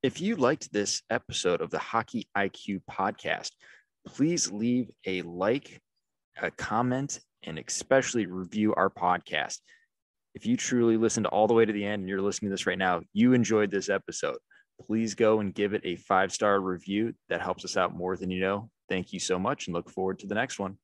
If you liked this episode of the Hockey IQ podcast, please leave a like, a comment, and especially review our podcast. If you truly listened all the way to the end and you're listening to this right now, you enjoyed this episode. Please go and give it a 5-star review. That helps us out more than you know. Thank you so much and look forward to the next one.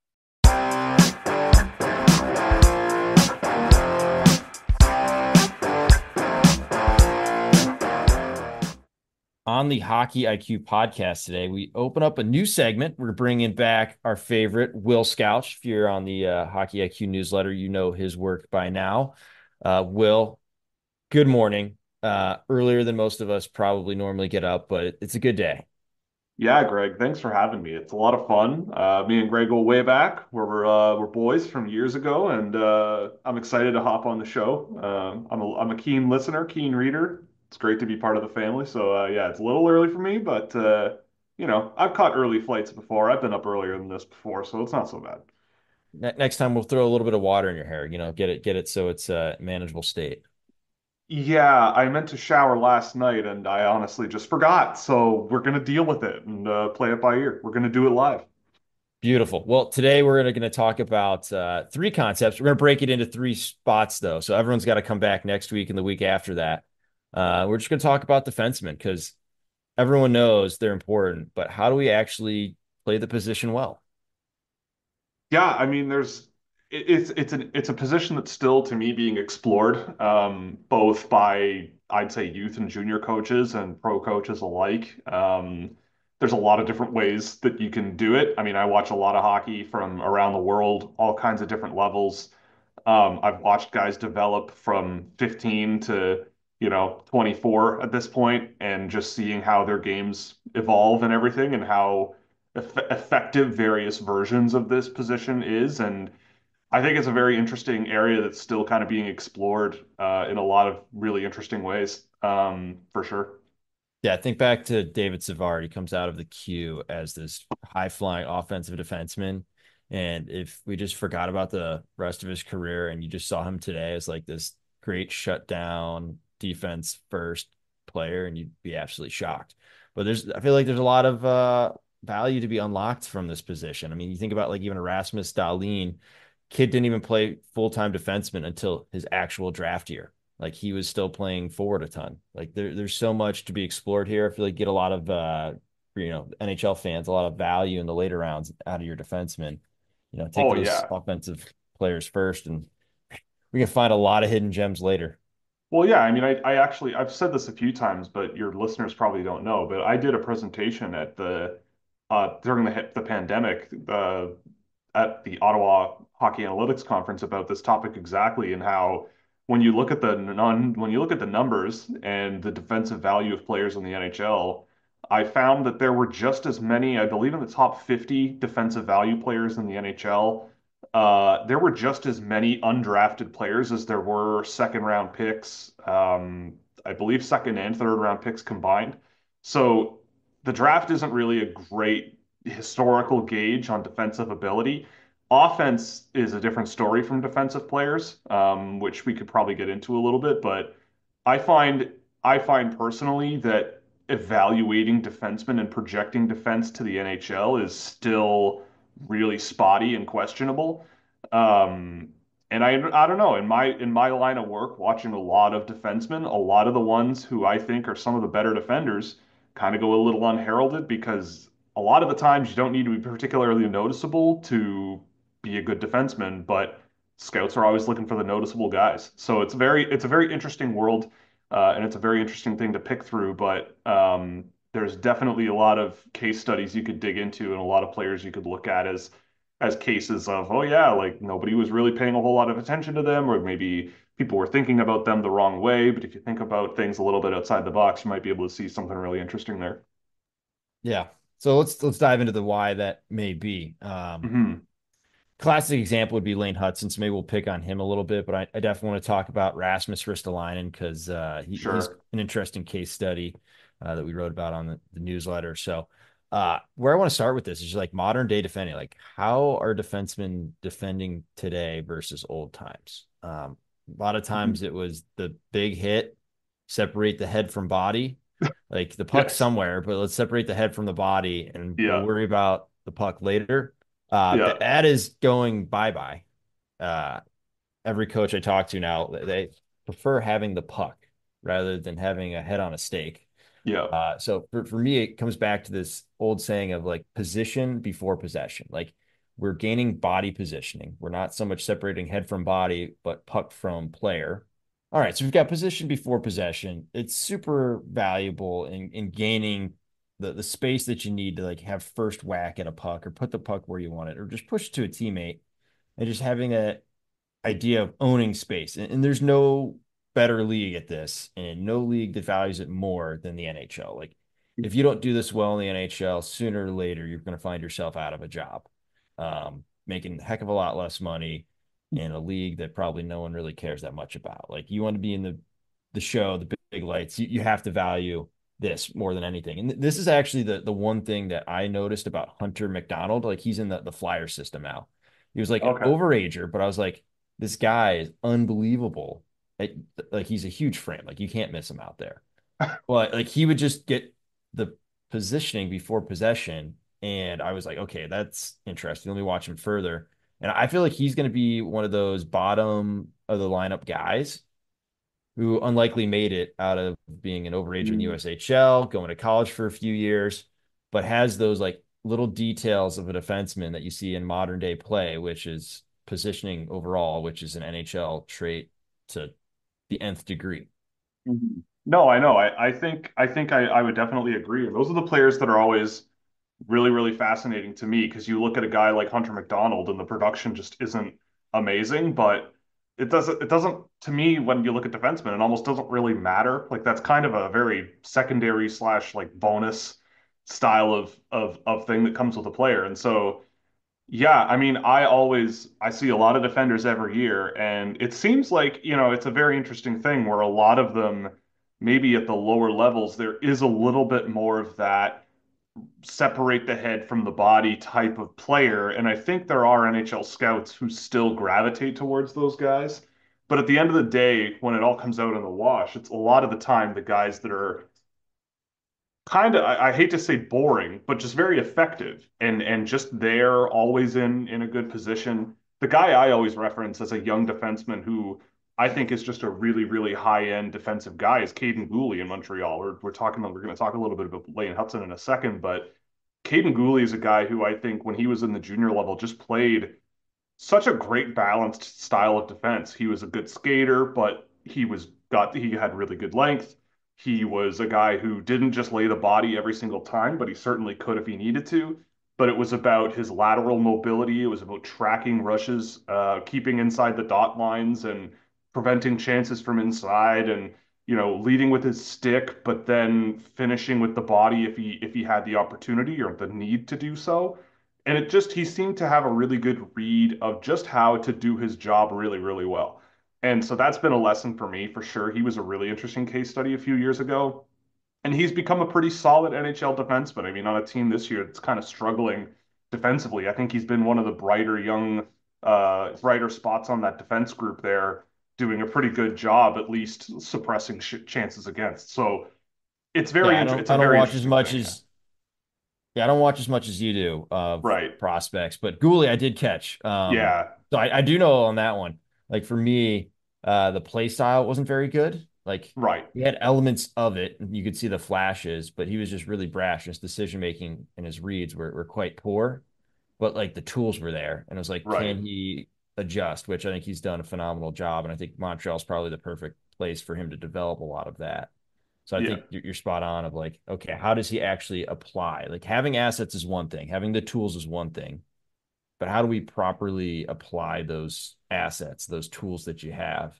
On the Hockey IQ podcast today, we open up a new segment. We're bringing back our favorite, Will Scouch. If you're on the Hockey IQ newsletter, you know his work by now. Will, good morning. Earlier than most of us probably normally get up, but it's a good day. Yeah, Greg, thanks for having me. It's a lot of fun. Me and Greg go way back. We're boys from years ago, and I'm excited to hop on the show. I'm a keen listener, keen reader. It's great to be part of the family. So yeah, it's a little early for me, but I've caught early flights before. I've been up earlier than this before, so it's not so bad. Next time we'll throw a little bit of water in your hair. Get it so it's a manageable state. Yeah, I meant to shower last night, and I honestly just forgot. So we're gonna deal with it and play it by ear. We're gonna do it live. Beautiful. Well, today we're going to talk about three concepts. We're going to break it into three spots, though. So everyone's got to come back next week and the week after that. We're just going to talk about defensemen because everyone knows they're important, but how do we actually play the position well? Yeah, I mean, it's a position that's still to me being explored, both by I'd say youth and junior coaches and pro coaches alike. There's a lot of different ways that you can do it. I mean, I watch a lot of hockey from around the world, all kinds of different levels. I've watched guys develop from 15 to 24 at this point, and just seeing how their games evolve and everything, and how effective various versions of this position is. And I think it's a very interesting area that's still kind of being explored in a lot of really interesting ways, for sure. Yeah, think back to David Savard. He comes out of the queue as this high flying offensive defenseman. And if we just forgot about the rest of his career and you just saw him today as like this great shutdown defense first player, and you'd be absolutely shocked. But I feel like there's a lot of value to be unlocked from this position. I mean, you think about like even Erasmus Dahlin, kid didn't even play full-time defenseman until his actual draft year. Like he was still playing forward a ton. Like there's so much to be explored here. I feel like get a lot of NHL fans a lot of value in the later rounds out of your defensemen. Take Oh those yeah. offensive players first, and we can find a lot of hidden gems later. Well, yeah, I mean, I actually I've said this a few times, but your listeners probably don't know. But I did a presentation at the during the pandemic at the Ottawa Hockey Analytics Conference about this topic exactly, and how when you look at the numbers and the defensive value of players in the NHL, I found that there were just as many, I believe in the top 50 defensive value players in the NHL, there were just as many undrafted players as there were second round picks. I believe second and third round picks combined. So the draft isn't really a great historical gauge on defensive ability. Offense is a different story from defensive players, which we could probably get into a little bit. But I find I find personally that evaluating defensemen and projecting defense to the NHL is still really spotty and questionable. Um, and I don't know, in my line of work, watching a lot of defensemen, a lot of the ones who I think are some of the better defenders kind of go a little unheralded, because a lot of the times you don't need to be particularly noticeable to be a good defenseman, but scouts are always looking for the noticeable guys. So it's a very interesting world, and it's a very interesting thing to pick through. But there's definitely a lot of case studies you could dig into, and a lot of players you could look at as cases of, oh yeah, like nobody was really paying a whole lot of attention to them, or maybe people were thinking about them the wrong way. But if you think about things a little bit outside the box, you might be able to see something really interesting there. Yeah. So let's dive into the why that may be. Hmm. Classic example would be Lane Hudson, so maybe we'll pick on him a little bit, but I definitely want to talk about Rasmus Ristolainen because he's Sure. an interesting case study that we wrote about on the newsletter. So where I want to start with this is just like modern day defending. Like how are defensemen defending today versus old times? A lot of Mhm. times it was the big hit, separate the head from body. Like the puck's Yes. somewhere, but let's separate the head from the body and we'll Yeah. worry about the puck later. Yeah. That is going bye-bye. Uh, every coach I talk to now, they prefer having the puck rather than having a head on a stake. Yeah. So for me, it comes back to this old saying of like position before possession. Like we're gaining body positioning. We're not so much separating head from body, but puck from player. All right, so we've got position before possession. It's super valuable in gaining the space that you need to like have first whack at a puck or put the puck where you want it or just push it to a teammate and just having a idea of owning space. And there's no better league at this, and no league that values it more than the NHL. Like, if you don't do this well in the NHL, sooner or later, you're going to find yourself out of a job, making a heck of a lot less money in a league that probably no one really cares that much about. Like, you want to be in the show, the big lights, you have to value this more than anything. And this is actually the one thing that I noticed about Hunter McDonald. Like, he's in the flyer system now. He was like an Okay. overager, but I was like, this guy is unbelievable. Like he's a huge frame. Like you can't miss him out there. But like he would just get the positioning before possession. And I was like, okay, that's interesting. Let me watch him further. And I feel like he's going to be one of those bottom of the lineup guys who unlikely made it out of being an overager in the Mm. USHL, going to college for a few years, but has those like little details of a defenseman that you see in modern day play, which is positioning overall, which is an NHL trait to the nth degree. Mhm. No, I know. I think I would definitely agree. And those are the players that are always really, really fascinating to me because you look at a guy like Hunter McDonald and the production just isn't amazing, but it doesn't to me when you look at defensemen, it almost doesn't really matter. Like that's kind of a very secondary slash like bonus style of thing that comes with a player. And so yeah, I mean, I see a lot of defenders every year, and it seems like, it's a very interesting thing where a lot of them, maybe at the lower levels, there is a little bit more of that separate the head from the body type of player. And I think there are NHL scouts who still gravitate towards those guys. But at the end of the day, when it all comes out in the wash, it's a lot of the time the guys that are kind of I hate to say boring, but just very effective and just there, always in a good position. The guy I always reference as a young defenseman who I think is just a really, really high-end defensive guy is Caden Gooley in Montreal. We're going to talk a little bit about Lane Hudson in a second, but Caden Gooley is a guy who I think when he was in the junior level just played such a great balanced style of defense. He was a good skater, but he had really good length. He was a guy who didn't just lay the body every single time, but he certainly could if he needed to. But it was about his lateral mobility. It was about tracking rushes, keeping inside the dot lines and preventing chances from inside and leading with his stick, but then finishing with the body if he had the opportunity or the need to do so. And he seemed to have a really good read of just how to do his job really, really well. And so that's been a lesson for me for sure. He was a really interesting case study a few years ago. And he's become a pretty solid NHL defenseman. I mean, on a team this year that's kind of struggling defensively, I think he's been one of the brighter spots on that defense group there, doing a pretty good job, at least suppressing chances against. So Yeah, it's a I don't very watch as interesting much thing. Yeah. as yeah, I don't watch as much as you do of Right. prospects, but Gooley I did catch. Yeah. So I do know on that one. Like for me, the play style wasn't very good. Like Right. he had elements of it, and you could see the flashes, but he was just really brash. His decision making and his reads were quite poor. But like the tools were there, and it was like, Right. can he adjust? Which I think he's done a phenomenal job, and I think Montreal's probably the perfect place for him to develop a lot of that. So I Yeah. think you're spot on of like, okay, how does he actually apply? Like having assets is one thing, having the tools is one thing, but how do we properly apply those assets, those tools that you have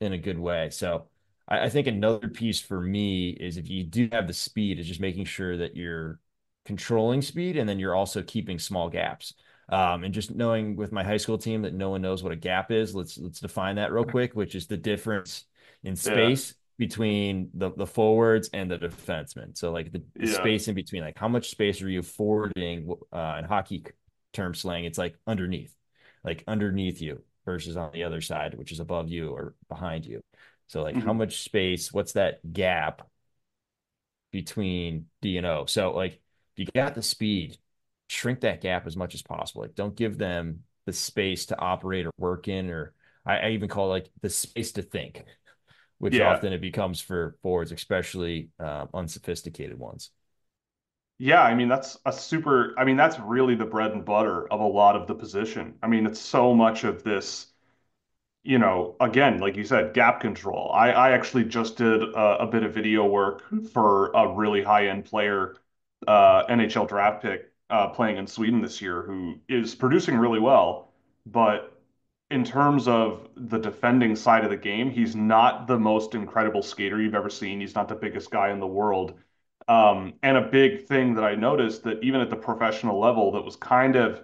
in a good way? So I think another piece for me is if you do have the speed, is just making sure that you're controlling speed and then you're also keeping small gaps. And just knowing with my high school team that no one knows what a gap is, let's define that real quick, which is the difference in Yeah. space between the forwards and the defensemen. So like the Yeah. space in between, like how much space are you forwarding in hockey term slang? It's like underneath you versus on the other side, which is above you or behind you. So like how Mhm. much space, what's that gap? between D and O. So like you got the speed, shrink that gap as much as possible. Like don't give them the space to operate or work in, or I even call it like the space to think, which Yeah. often it becomes for forwards, especially unsophisticated ones. Yeah, I mean I mean that's really the bread and butter of a lot of the position. I mean, it's so much of this, again, like you said, gap control. I actually just did a bit of video work for a really high-end player, NHL draft pick, playing in Sweden this year, who is producing really well. But in terms of the defending side of the game, he's not the most incredible skater you've ever seen. He's not the biggest guy in the world. And a big thing that I noticed that even at the professional level, that was kind of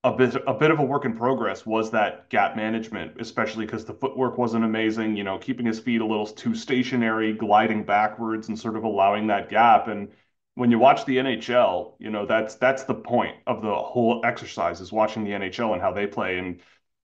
a bit of a work in progress was that gap management, especially because the footwork wasn't amazing, keeping his feet a little too stationary, gliding backwards and sort of allowing that gap. And when you watch the NHL, that's the point of the whole exercise is watching the NHL and how they play. And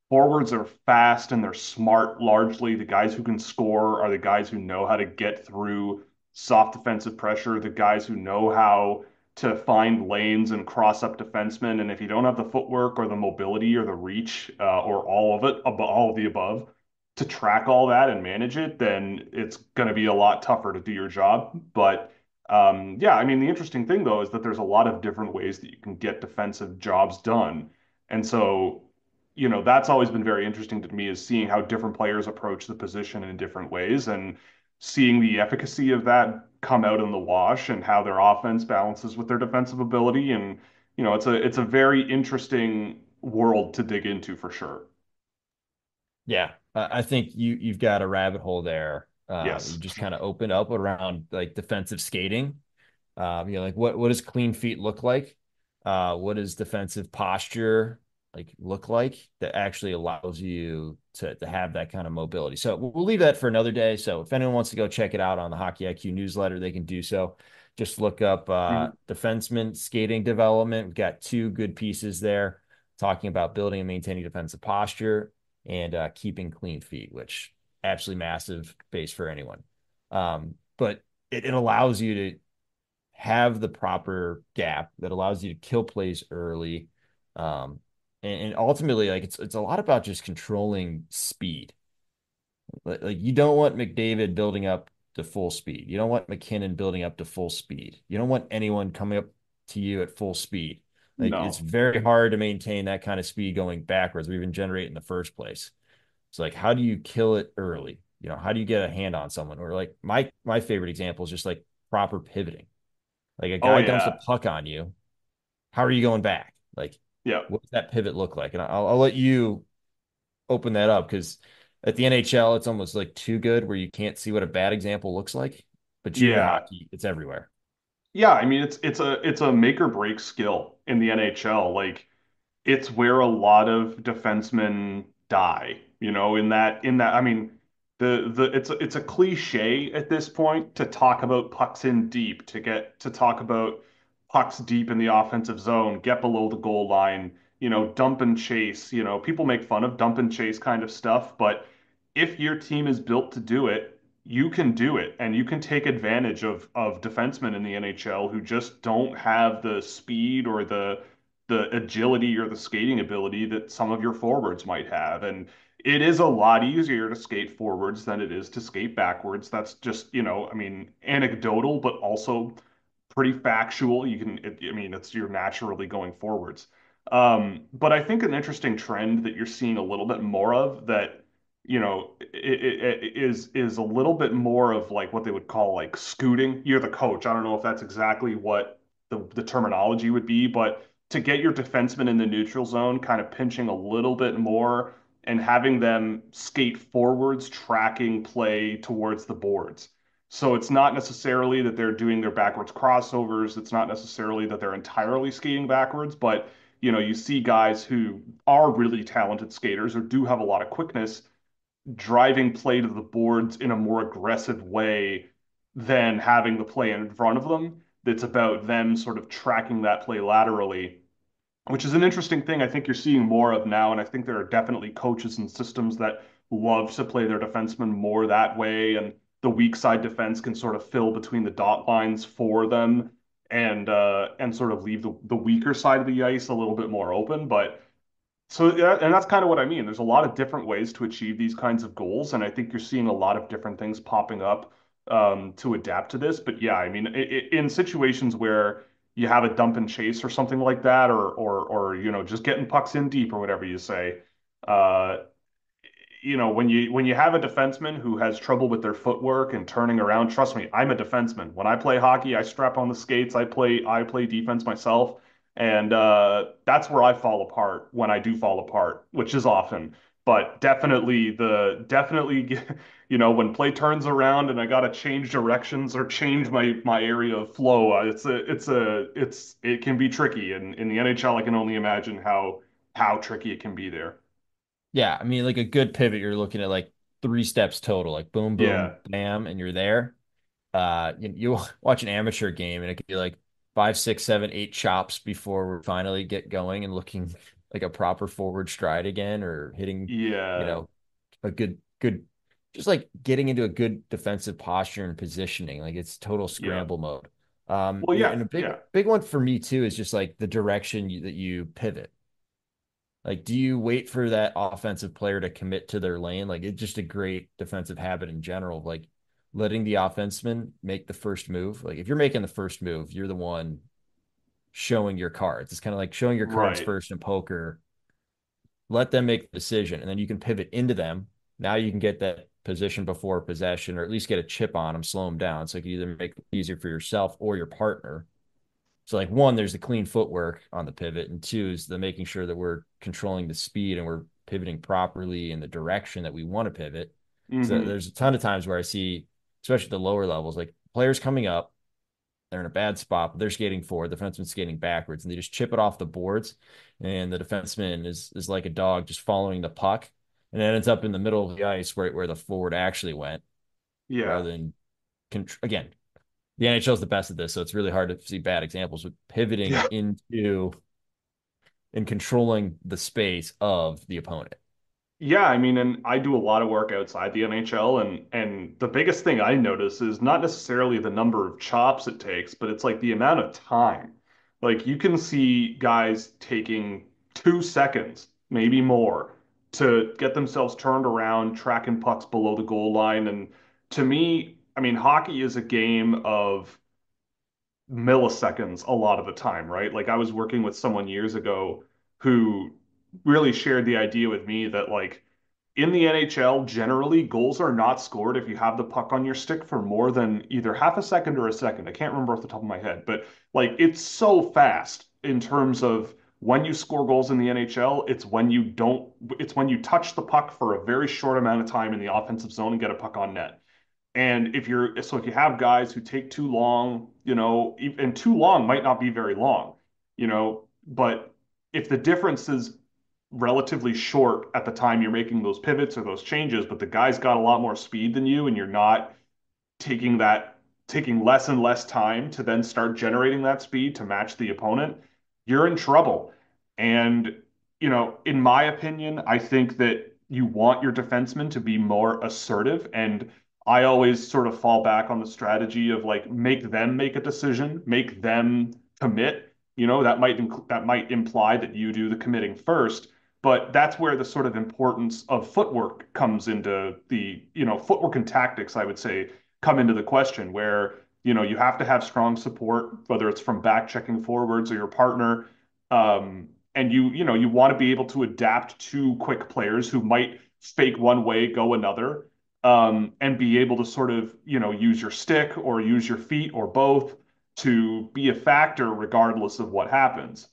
forwards are fast and they're smart largely. The guys who can score are the guys who know how to get through soft defensive pressure, the guys who know how to find lanes and cross up defensemen. And if you don't have the footwork or the mobility or the reach or all of it, all of the above, to track all that and manage it, then it's going to be a lot tougher to do your job. But yeah, I mean, the interesting thing though is that there's a lot of different ways that you can get defensive jobs done. And so that's always been very interesting to me is seeing how different players approach the position in different ways and seeing the efficacy of that come out in the wash and how their offense balances with their defensive ability. And, it's a very interesting world to dig into for sure. Yeah, I think you've got a rabbit hole there. You Yes. just kind of open up around like defensive skating. Like what does clean feet look like? What does defensive posture like look like that actually allows you to have that kind of mobility? So we'll leave that for another day. So if anyone wants to go check it out on the Hockey IQ newsletter, they can do so. Just look up Mhm. defenseman skating development. We've got two good pieces there talking about building and maintaining defensive posture and keeping clean feet, which absolutely massive base for anyone. But it allows you to have the proper gap that allows you to kill plays early. Um, and ultimately, like it's a lot about just controlling speed. Like you don't want McDavid building up to full speed. You don't want McKinnon building up to full speed. You don't want anyone coming up to you at full speed. Like it's No. very hard to maintain that kind of speed going backwards or even generate in the first place. It's like, how do you kill it early? How do you get a hand on someone? Or like my favorite example is just like proper pivoting. Like a Oh guy dumps a yeah. puck on you. How are you going back? Like, Yeah. what does that pivot look like? And I'll let you open that up because at the NHL, it's almost like too good where you can't see what a bad example looks like. But junior Yeah. hockey, it's everywhere. Yeah. I mean, it's a make or break skill in the NHL. Like it's where a lot of defensemen die, in that I mean it's a cliche at this point to talk about pucks in deep, to talk about pucks deep in the offensive zone, get below the goal line, dump and chase, people make fun of dump and chase kind of stuff, but if your team is built to do it, you can do it and you can take advantage of defensemen in the NHL who just don't have the speed or the agility or the skating ability that some of your forwards might have. And it is a lot easier to skate forwards than it is to skate backwards. That's just, I mean, anecdotal, but also pretty factual. I mean, it's you're naturally going forwards. But I think an interesting trend that you're seeing a little bit more of that, is a little bit more of like what they would call like scooting. You're the coach. I don't know if that's exactly what the terminology would be, but to get your defenseman in the neutral zone, kind of pinching a little bit more and having them skate forwards, tracking play towards the boards. So it's not necessarily that they're doing their backwards crossovers. It's not necessarily that they're entirely skating backwards, but you see guys who are really talented skaters or do have a lot of quickness driving play to the boards in a more aggressive way than having the play in front of them. That's about them sort of tracking that play laterally, which is an interesting thing I think you're seeing more of now. And I think there are definitely coaches and systems that love to play their defensemen more that way. And the weak side defense can sort of fill between the dot lines for them and sort of leave the weaker side of the ice a little bit more open. But so yeah, and that's kind of what I mean. There's a lot of different ways to achieve these kinds of goals, and I think you're seeing a lot of different things popping up to adapt to this. But yeah, I mean, in situations where you have a dump and chase or something like that, or just getting pucks in deep or whatever you say, uh, when you have a defenseman who has trouble with their footwork and turning around, trust me, I'm a defenseman. When I play hockey, I strap on the skates. I play defense myself, and that's where I fall apart when I do fall apart, which is often. But definitely, when play turns around and I gotta change directions or change my area of flow, it can be tricky. And in the NHL, I can only imagine how tricky it can be there. Yeah, I mean, like a good pivot, you're looking at like three steps total, like boom, Yeah, boom, bam, and you're there. You watch an amateur game and it could be like five, six, seven, eight chops before we finally get going and looking like a proper forward stride again, or hitting, you yeah. know, a good, just like getting into a good defensive posture and positioning. Like it's total Yeah. scramble mode. Well, And yeah, a big, yeah, big one for me too is just like the direction that you pivot. Like, do you wait for that offensive player to commit to their lane? Like, it's just a great defensive habit in general, like letting the offenseman make the first move. Like, if you're making the first move, you're the one showing your cards. It's kind of like showing your cards right. first in poker. Let them make the decision, and then you can pivot into them. Now you can get that position before possession, or at least get a chip on them, slow them down. So you can either make it easier for yourself or your partner. So like one, there's the clean footwork on the pivot, and two is the making sure that we're controlling the speed and we're pivoting properly in the direction that we want to pivot. So Hmm. there's a ton of times where I see, especially at the lower levels, like players coming up, they're in a bad spot, but they're skating forward, the defenseman's skating backwards, and they just chip it off the boards, and the defenseman is like a dog just following the puck, and it ends up in the middle of the ice where the forward actually went, Yeah. rather than again, the NHL is the best at this, so it's really hard to see bad examples with pivoting Yeah. into and controlling the space of the opponent. Yeah, I mean, and I do a lot of work outside the NHL, and the biggest thing I notice is not necessarily the number of chops it takes, but it's like the amount of time. Like you can see guys taking 2 seconds, maybe more, to get themselves turned around, tracking pucks below the goal line. And to me, I mean, hockey is a game of milliseconds a lot of the time, right? Like I was working with someone years ago who really shared the idea with me that like in the NHL, generally goals are not scored if you have the puck on your stick for more than either half a second or a second. I can't remember off the top of my head, but like it's so fast in terms of when you score goals in the NHL, it's when you touch the puck for a very short amount of time in the offensive zone and get a puck on net. And if you have guys who take too long, and too long might not be very long, but if the difference is relatively short at the time you're making those pivots or those changes, but the guy's got a lot more speed than you and you're not taking that taking less and less time to then start generating that speed to match the opponent, you're in trouble. And, in my opinion, I think that you want your defenseman to be more assertive. And I always sort of fall back on the strategy of like make them make a decision, make them commit. That might imply that you do the committing first, but that's where the sort of importance of footwork comes into footwork and tactics, I would say, come into the question where you have to have strong support, whether it's from back checking forwards or your partner, and you want to be able to adapt to quick players who might fake one way, go another, and be able to sort of use your stick or use your feet or both to be a factor regardless of what happens.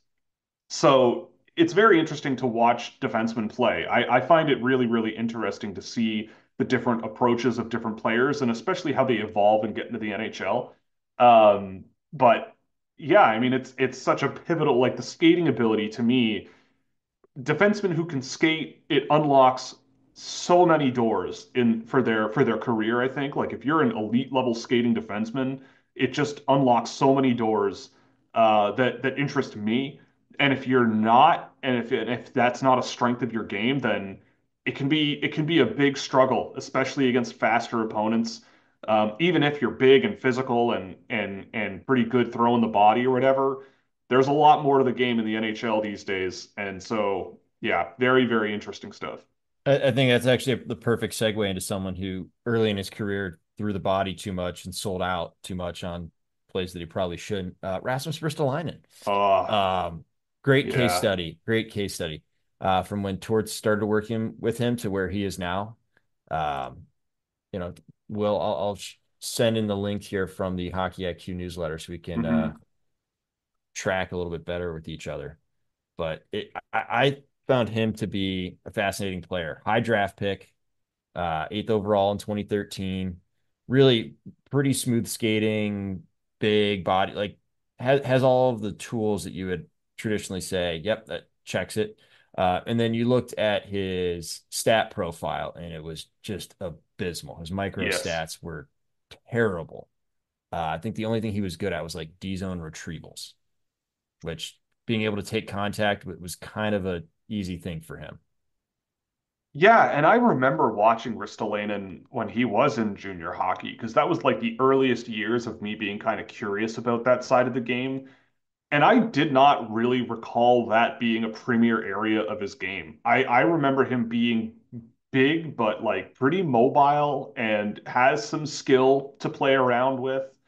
So it's very interesting to watch defensemen play. I find it really, really interesting to see the different approaches of different players and especially how they evolve and get into the NHL. But yeah, I mean it's such a pivotal like the skating ability to me defensemen who can skate, it unlocks so many doors in for their career, I think. Like if you're an elite level skating defenseman, it just unlocks so many doors that interest me. And if you're not, and if that's not a strength of your game, then it can be a big struggle, especially against faster opponents. Even if you're big and physical and pretty good throwing the body or whatever, there's a lot more to the game in the NHL these days. And so, yeah, very, very interesting stuff. I think that's actually the perfect segue into someone who early in his career threw the body too much and sold out too much on plays that he probably shouldn't. Rasmus Ristolainen. Uh, Um, Great case yeah. study. Great case study. From when Torts started working with him to where he is now. Um, you know, I'll send in the link here from the Hockey IQ newsletter so we can Hmm. track a little bit better with each other. But I found him to be a fascinating player. High draft pick, eighth overall in 2013. Really pretty smooth skating, big body, like has all of the tools that you would traditionally say, yep, that checks it. And then you looked at his stat profile, and it was just abysmal. His micro Yes. stats were terrible. I think the only thing he was good at was like D zone retrievals, which being able to take contact was kind of a easy thing for him. Yeah, and I remember watching Ristolainen when he was in junior hockey because that was like the earliest years of me being kind of curious about that side of the game. And I did not really recall that being a premier area of his game. I remember him being big, but like pretty mobile and has some skill to play around with.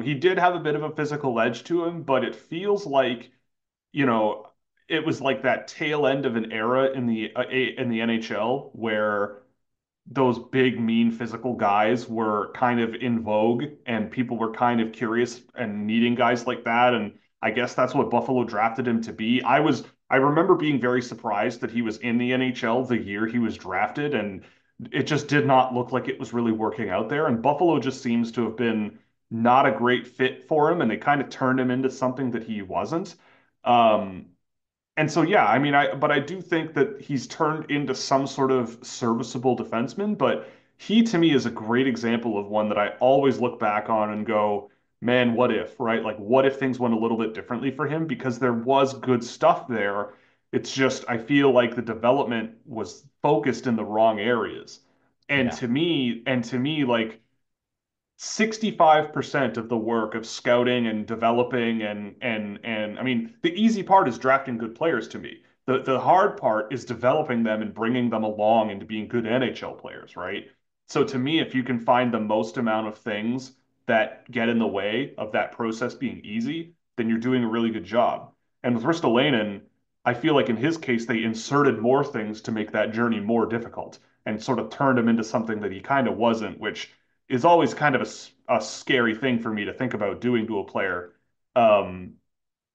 He did have a bit of a physical edge to him, but it feels like, you know, it was like that tail end of an era in the NHL where those big, mean, physical guys were kind of in vogue and people were kind of curious and needing guys like that. And I guess that's what Buffalo drafted him to be. I remember being very surprised that he was in the NHL the year he was drafted, and it just did not look like it was really working out there. And Buffalo just seems to have been not a great fit for him, and they kind of turned him into something that he wasn't. Um, and so, yeah, I mean, but I do think that he's turned into some sort of serviceable defenseman. But he, to me, is a great example of one that I always look back on and go, man, what if, right? Like, what if things went a little bit differently for him? Because there was good stuff there. It's just, I feel like the development was focused in the wrong areas. Yeah. And to me, like, 65% of the work of scouting and developing and I mean the easy part is drafting good players to me. The hard part is developing them and bringing them along into being good NHL players, right? So to me, if you can find the most amount of things that get in the way of that process being easy, then you're doing a really good job. And with Ristolainen, I feel like in his case they inserted more things to make that journey more difficult and sort of turned him into something that he kind of wasn't, which is always kind of a scary thing for me to think about doing to a player. Um,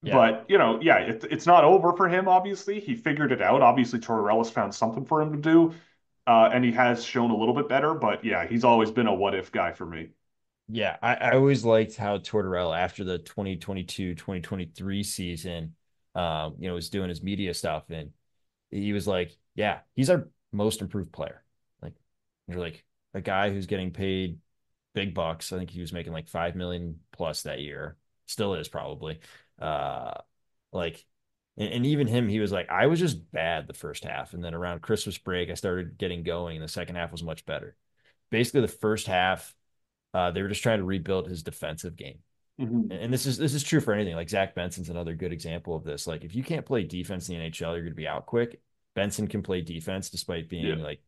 Yeah. but you know, yeah, it's not over for him. Obviously, he figured it out. Obviously, Tortorella's found something for him to do, and he has shown a little bit better. But yeah, he's always been a what if guy for me. Yeah, I always liked how Tortorella, after the 2022-2023 season, was doing his media stuff, and he was like, yeah, he's our most improved player. Like, you're like a guy who's getting paid big bucks. I think he was making like 5 million plus that year. Still is probably. Uh, like, and even him, he was like, I was just bad the first half, and then around Christmas break, I started getting going, and the second half was much better. Basically, the first half they were just trying to rebuild his defensive game. Mhm. And this is true for anything. Like Zach Benson's another good example of this. Like if you can't play defense in the NHL, you're going to be out quick. Benson can play defense despite Yeah, being like,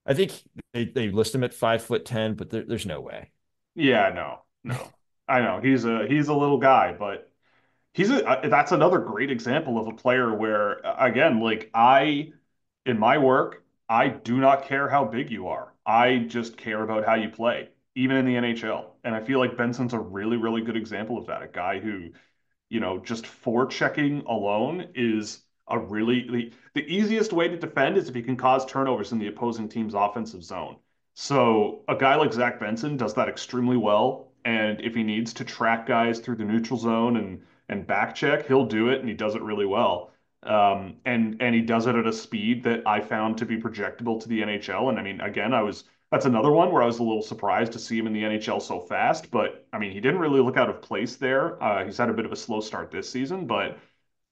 I think they list him at 5'10", but there's no way. yeah, no, no, I know he's a little guy, but that's another great example of a player where again, like in my work, I do not care how big you are. I just care about how you play, even in the NHL. And I feel like Benson's a really, really good example of that. A guy who, just forechecking alone is a really the easiest way to defend is if you can cause turnovers in the opposing team's offensive zone. So a guy like Zach Benson does that extremely well. And if he needs to track guys through the neutral zone and back check, he'll do it, and he does it really well. And he does it at a speed that I found to be projectable to the NHL. And I mean, again, that's another one where I was a little surprised to see him in the NHL so fast. But I mean, he didn't really look out of place there. He's had a bit of a slow start this season, but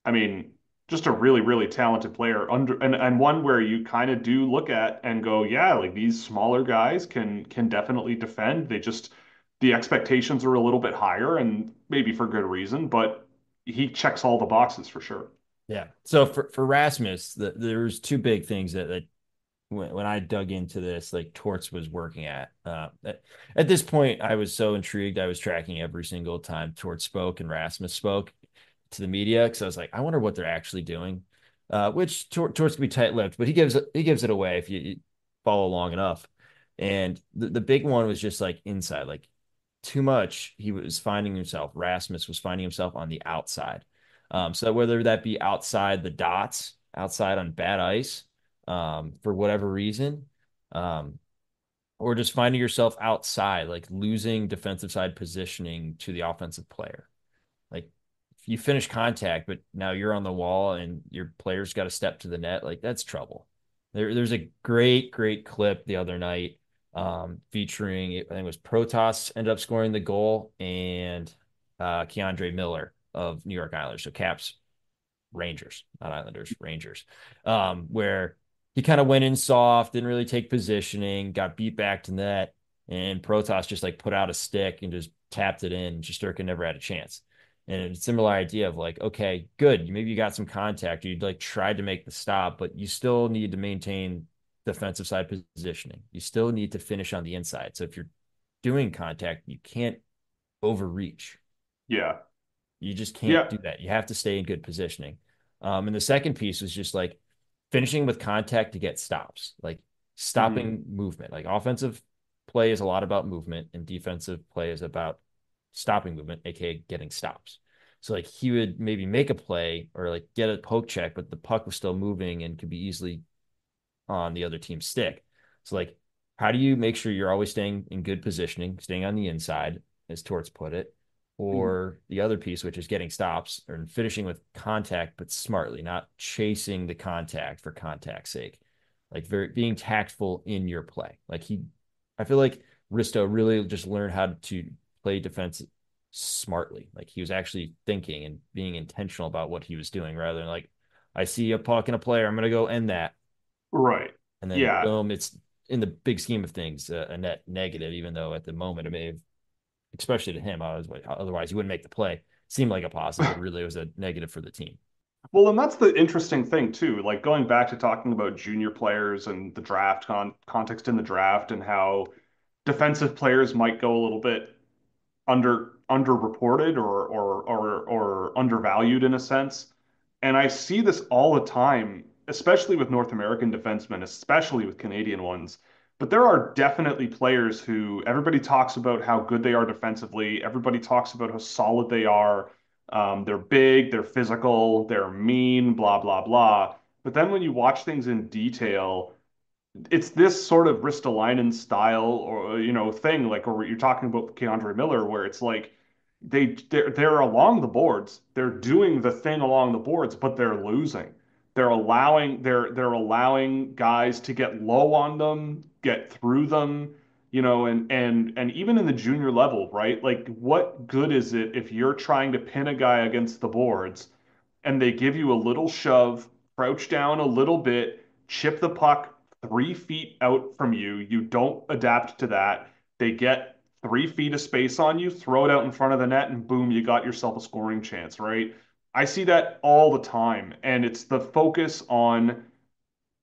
I mean, just a really, really talented player and one where you kind of do look at and go, yeah, like these smaller guys can definitely defend. They just the expectations are a little bit higher and maybe for good reason, but he checks all the boxes for sure. Yeah. So for Rasmus, there's two big things that when I dug into this, like Torts was working at this point, I was so intrigued. I was tracking every single time Torts spoke and Rasmus spoke to the media because I was like, I wonder what they're actually doing. Which Torts can be tight-lipped, but he gives it away if you follow long enough. And the big one was just like inside, like too much. He was finding himself. Rasmus was finding himself on the outside. So whether that be outside the dots, outside on bad ice for whatever reason, um, or just finding yourself outside, like losing defensive side positioning to the offensive player. Like if you finish contact, but now you're on the wall and your player's got to step to the net, like that's trouble. There's a great clip the other night featuring, I think it was Protas ended up scoring the goal and Keandre Miller of New York Islanders. So Caps Rangers, not Islanders, Rangers, where he kind of went in soft, didn't really take positioning, got beat back to net, and Protas just like put out a stick and just tapped it in. Shesterkin never had a chance. And a similar idea of like, okay, good, maybe you got some contact, or you'd like tried to make the stop, but you still need to maintain defensive side positioning. You still need to finish on the inside. So if you're doing contact, you can't overreach. Yeah. You just can't Yeah. do that. You have to stay in good positioning. And the second piece was just like finishing with contact to get stops, like Hmm. stopping movement. Like offensive play is a lot about movement, and defensive play is about stopping movement, aka getting stops. So like he would maybe make a play or like get a poke check, but the puck was still moving and could be easily on the other team's stick. So like, how do you make sure you're always staying in good positioning, staying on the inside, as Torts put it, Hmm. or the other piece, which is getting stops or finishing with contact, but smartly, not chasing the contact for contact's sake, like very being tactful in your play. I feel like Risto really just learned how to play defense smartly. Like he was actually thinking and being intentional about what he was doing rather than like, I see a puck and a player, I'm going to go end that Right. and then Yeah. boom, it's in the big scheme of things a net negative, even though at the moment it may have, especially to him, I was like, otherwise he wouldn't make the play. Seemed like a positive, but really it was a negative for the team. Well, and that's the interesting thing too. Like going back to talking about junior players and the draft context in the draft and how defensive players might go a little bit underreported or undervalued in a sense. And I see this all the time, especially with North American defensemen, especially with Canadian ones. But there are definitely players who everybody talks about how good they are defensively. Everybody talks about how solid they are. They're big, they're physical, they're mean, blah, blah, blah. But then when you watch things in detail, it's this sort of Ristolainen style or thing like or you're talking about Keandre Miller where it's like they're along the boards they're doing the thing along the boards but they're losing they're allowing guys to get low on them get through them and even in the junior level right like what good is it if you're trying to pin a guy against the boards and they give you a little shove, crouch down a little bit, chip the puck 3 feet out from you. You don't adapt to that. They get 3 feet of space on you, throw it out in front of the net, and boom, you got yourself a scoring chance, right? I see that all the time. And it's the focus on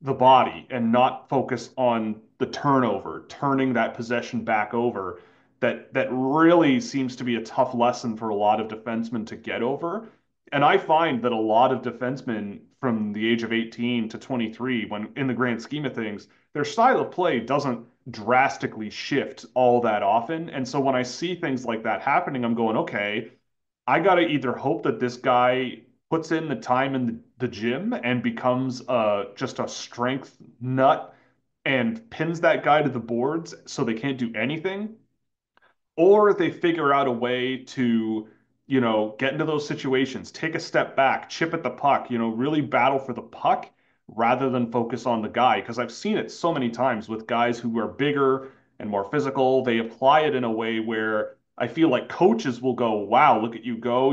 the body and not focus on the turnover, turning that possession back over. That really seems to be a tough lesson for a lot of defensemen to get over. And I find that a lot of defensemen from the age of 18 to 23, when in the grand scheme of things, their style of play doesn't drastically shift all that often. And so when I see things like that happening, I'm going, okay, I got to either hope that this guy puts in the time in the gym and becomes just a strength nut and pins that guy to the boards so they can't do anything, or they figure out a way to, get into those situations, take a step back, chip at the puck, really battle for the puck rather than focus on the guy. Because I've seen it so many times with guys who are bigger and more physical. They apply it in a way where I feel like coaches will go, "Wow, look at you go!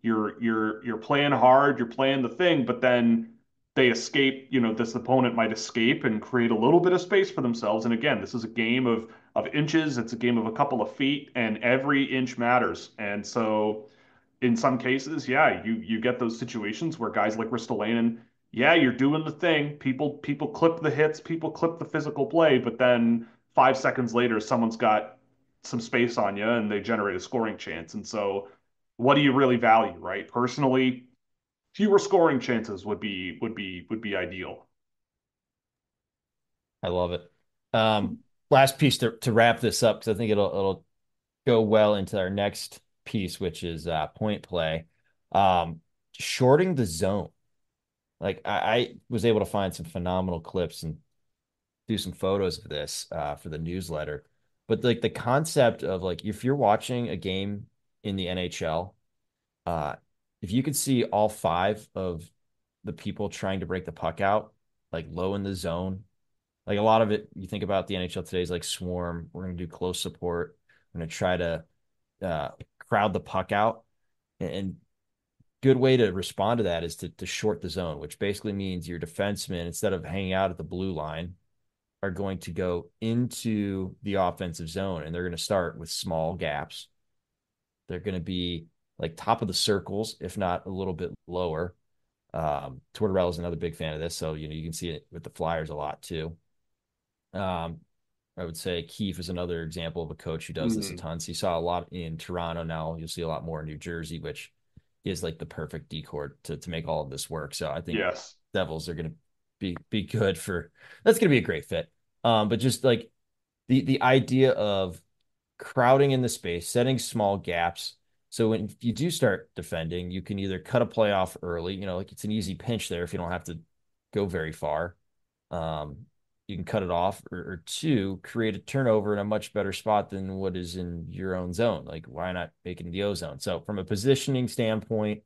You're playing hard, you're playing the thing, but then they escape, this opponent might escape and create a little bit of space for themselves. And again, this is a game of inches, it's a game of a couple of feet, and every inch matters. And so in some cases, yeah, you get those situations where guys like Ristolainen, yeah, you're doing the thing. People clip the hits, people clip the physical play, but then 5 seconds later, someone's got some space on you and they generate a scoring chance. And so, what do you really value, right? Personally, fewer scoring chances would be ideal. I love it. Last piece to wrap this up because I think it'll go well into our next piece, which is point play. Um, Shorting the zone. Like I was able to find some phenomenal clips and do some photos of this for the newsletter. But like the concept of like if you're watching a game in the NHL, uh, if you could see all five of the people trying to break the puck out, like low in the zone, like a lot of it, you think about the NHL today is like swarm. We're going to do close support. We're going to try to uh, crowd the puck out. And good way to respond to that is to short the zone, which basically means your defensemen, instead of hanging out at the blue line, are going to go into the offensive zone and they're going to start with small gaps. They're going to be like top of the circles, if not a little bit lower. Tortorella is another big fan of this, so you can see it with the Flyers a lot too. Um, I would say Keefe is another example of a coach who does this a Mm, ton. So you saw a lot in Toronto. Now you'll see a lot more in New Jersey, which is like the perfect decor to make all of this work. So I think yes. Devils are going to be good for that's going to be a great fit. But just like the idea of crowding in the space, setting small gaps. So when you do start defending, you can either cut a play off early, like it's an easy pinch there if you don't have to go very far. Um, you can cut it off, or two, create a turnover in a much better spot than what is in your own zone. Like, why not make it in the O zone? So, from a positioning standpoint,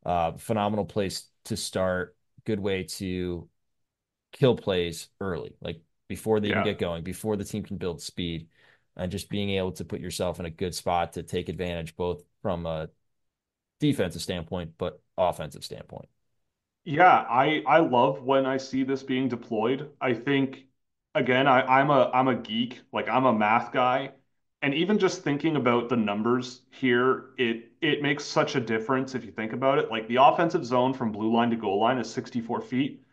phenomenal place to start. Good way to kill plays early, like before they even Yeah. get going, before the team can build speed, and just being able to put yourself in a good spot to take advantage both from a defensive standpoint, but offensive standpoint. Yeah, I love when I see this being deployed. I think again, I'm a geek, like I'm a math guy, and even just thinking about the numbers here, it makes such a difference if you think about it. Like the offensive zone from blue line to goal line is 64 feet.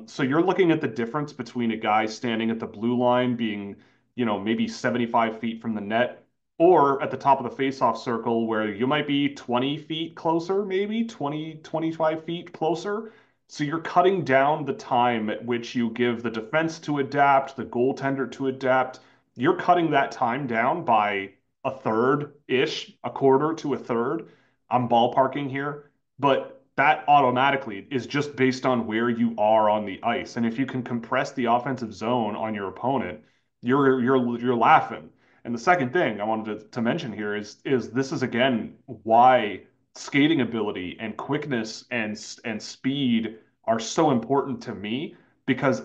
So you're looking at the difference between a guy standing at the blue line being, maybe 75 feet from the net, or at the top of the faceoff circle where you might be 20 feet closer, maybe 20, 25 feet closer. So you're cutting down the time at which you give the defense to adapt, the goaltender to adapt. You're cutting that time down by a third-ish, a quarter to a third. I'm ballparking here, but that automatically is just based on where you are on the ice. And if you can compress the offensive zone on your opponent, you're laughing. And the second thing I wanted to mention here is this is again why skating ability and quickness and speed are so important to me because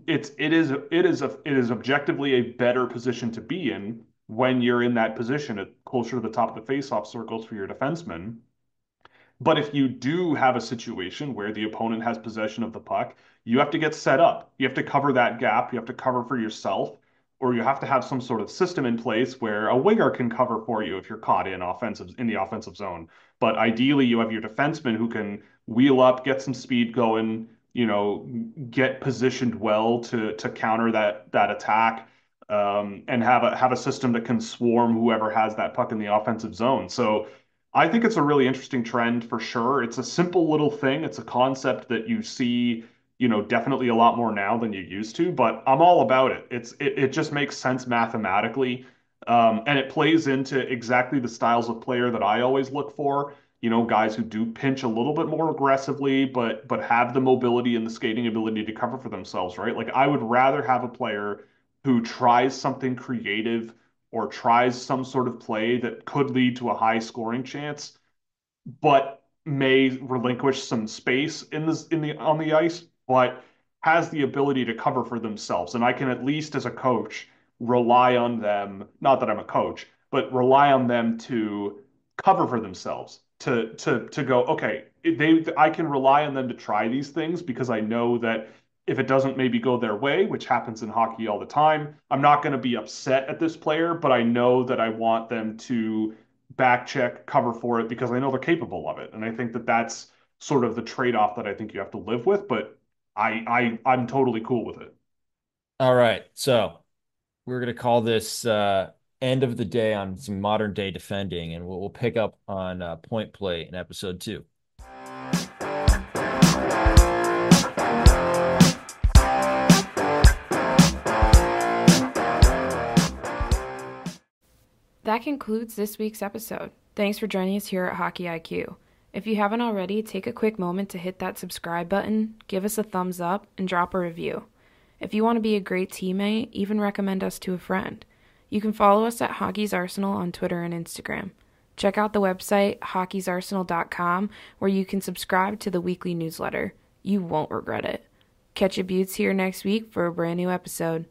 it is objectively a better position to be in when you're in that position at closer to the top of the faceoff circles for your defenseman. But if you do have a situation where the opponent has possession of the puck, you have to get set up. You have to cover that gap. You have to cover for yourself, or you have to have some sort of system in place where a winger can cover for you if you're caught in the offensive zone. But ideally, you have your defenseman who can wheel up, get some speed going, get positioned well to counter that attack, and have a system that can swarm whoever has that puck in the offensive zone. So I think it's a really interesting trend for sure. It's a simple little thing. It's a concept that you see, definitely a lot more now than you used to, but I'm all about it. It just makes sense mathematically. And it plays into exactly the styles of player that I always look for. Guys who do pinch a little bit more aggressively, but have the mobility and the skating ability to cover for themselves, right? Like I would rather have a player who tries something creative or tries some sort of play that could lead to a high scoring chance, but may relinquish some space in the on the ice, but has the ability to cover for themselves. And I can at least as a coach rely on them, not that I'm a coach, but rely on them to cover for themselves, to go, okay, I can rely on them to try these things because I know that if it doesn't maybe go their way, which happens in hockey all the time, I'm not going to be upset at this player, but I know that I want them to back check, cover for it because I know they're capable of it. And I think that that's sort of the trade-off that I think you have to live with, but I'm totally cool with it. All right. So we're gonna call this end of the day on some modern day defending, and we'll pick up on point play in episode 2. That concludes this week's episode. Thanks for joining us here at Hockey IQ. If you haven't already, take a quick moment to hit that subscribe button, give us a thumbs up, and drop a review. If you want to be a great teammate, even recommend us to a friend. You can follow us at Hockey's Arsenal on Twitter and Instagram. Check out the website, hockeysarsenal.com, where you can subscribe to the weekly newsletter. You won't regret it. Catch your buttes here next week for a brand new episode.